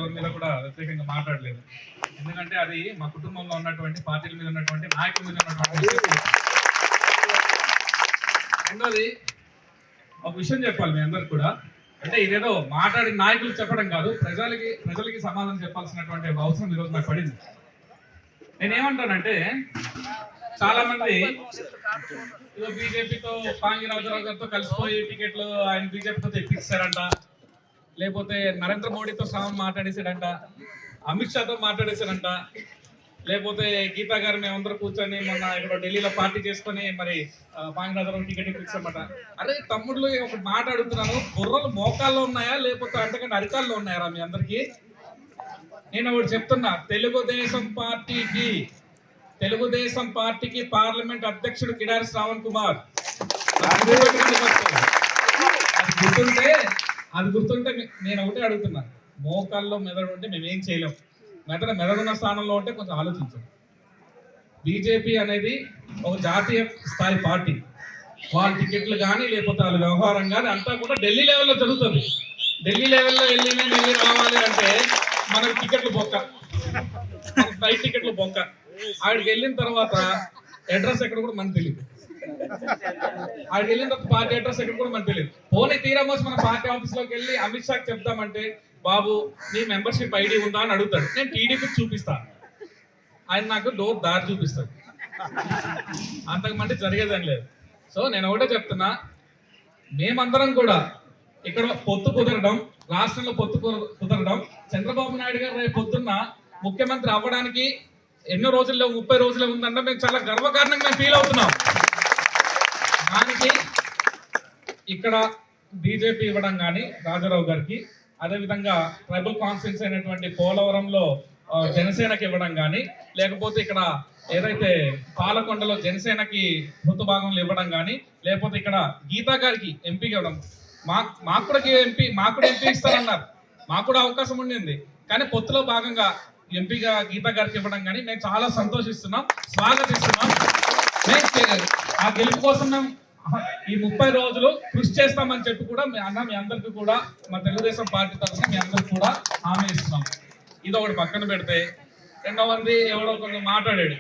ఎవరి మీద కూడా వ్యతిరేకంగా మాట్లాడలేదు. ఎందుకంటే అది మా కుటుంబంలో ఉన్నటువంటి పార్టీల మీద ఉన్నటువంటి నాయకుల మీద ఉన్నటువంటి. రెండోది ఒక విషయం చెప్పాలి మీ అందరికి కూడా, అంటే ఇదేదో మాట్లాడిన నాయకులు చెప్పడం కాదు, ప్రజలకి సమాధానం చెప్పాల్సినటువంటి అవసరం ఈరోజు నాకు పడింది. నేనేమంటానంటే చాలా మంది బీజేపీతో పాంగి రాజారావు గారితో కలిసిపోయి టికెట్లు ఆయన బీజేపీతో తెప్పిస్తారంట, లేకపోతే నరేంద్ర మోడీతో సహా మాట్లాడేసాడంట, అమిత్ షాతో మాట్లాడేసాడంట, లేకపోతే గీతా గారు మేమందరూ కూర్చొని మొన్న ఇక్కడ ఢిల్లీలో పార్టీ చేసుకొని మరి పాంగి రాజారావు టికెట్ ఇప్పించమాట. అరే తమ్ముళ్ళు ఒక మాట అడుగుతున్నాను, బుర్రలు మోకాల్లో ఉన్నాయా లేకపోతే అంతకంటే అరికాల్లో ఉన్నాయా మీ అందరికీ? నేను ఒకటి చెప్తున్నా, తెలుగుదేశం పార్టీకి పార్లమెంట్ అధ్యక్షుడు కిడారి శ్రావణ్ కుమార్. అది గుర్తుంటే నేను ఒకటే అడుగుతున్నా, మోకాల్లో మెదడు ఉంటే మేమేం చేయలేం, మెదడున్న స్థానంలో ఉంటే కొంచెం ఆలోచించాం. బీజేపీ అనేది ఒక జాతీయ స్థాయి పార్టీ, వాళ్ళ టికెట్లు కానీ లేకపోతే వాళ్ళ వ్యవహారం కానీ అంతా కూడా ఢిల్లీ లెవెల్లో జరుగుతుంది. ఢిల్లీ లెవెల్లో వెళ్ళి రావాలి అంటే మనకు టికెట్లు బొక్క, ఫ్లైట్ టికెట్లు బొక్క. ఆడికి వెళ్ళిన తర్వాత అడ్రస్ ఎక్కడ కూడా మనకు తెలియదు, ఆడికి వెళ్ళిన తర్వాత పార్టీ అడ్రస్ ఎక్కడ కూడా మనకు తెలియదు. పోనీ తీరమోసి మన పార్టీ ఆఫీస్లోకి వెళ్ళి అమిత్ షాకి చెప్తామంటే, బాబు నీ మెంబర్షిప్ ఐడి ఉందా అని అడుగుతాడు. నేను టీడీపీకి చూపిస్తాను, ఆయన నాకు దారి చూపిస్తాడు. అంతకుమంటే జరిగేదని లేదు. సో నేను ఒకటే చెప్తున్నా, మేమందరం కూడా ఇక్కడ పొత్తు కుదరడం, రాష్ట్రంలో పొత్తు కుదరడం, చంద్రబాబు నాయుడు గారు రేపు పొద్దున్న ముఖ్యమంత్రి అవ్వడానికి ఎన్నో రోజుల్లో 30 రోజులే ఉందంటే మేము చాలా గర్వకారణంగా మేము ఫీల్ అవుతున్నాం. దానికి ఇక్కడ బీజేపీ ఇవ్వడం కానీ రాజారావు గారికి, అదేవిధంగా ట్రైబల్ కాన్స్టిట్యూన్సీ అయినటువంటి పోలవరంలో జనసేనకి ఇవ్వడం కానీ, లేకపోతే ఇక్కడ ఏదైతే పాలకొండలో జనసేనకి భాగంలో ఇవ్వడం కానీ, లేకపోతే ఇక్కడ గీతా గారికి ఎంపీకి ఇవ్వడం, మాకు కూడా ఎంపీ ఇస్తారన్నారు, మాకు కూడా అవకాశం ఉండింది. కానీ పొత్తులో భాగంగా ఎంపీగా గీతా గారికి ఇవ్వడం కానీ మేము చాలా సంతోషిస్తున్నాం, స్వాగతిస్తున్నాం. ఆ గెలుపు కోసం మేము ఈ 30 రోజులు కృషి చేస్తామని చెప్పి కూడా మీ అందరికీ కూడా మా తెలుగుదేశం పార్టీ తరఫున మీ అందరికీ కూడా హామీ ఇస్తున్నాం. ఇది ఒకటి పక్కన పెడితే, రెండవది ఎవడో కొంచెం మాట్లాడాడు,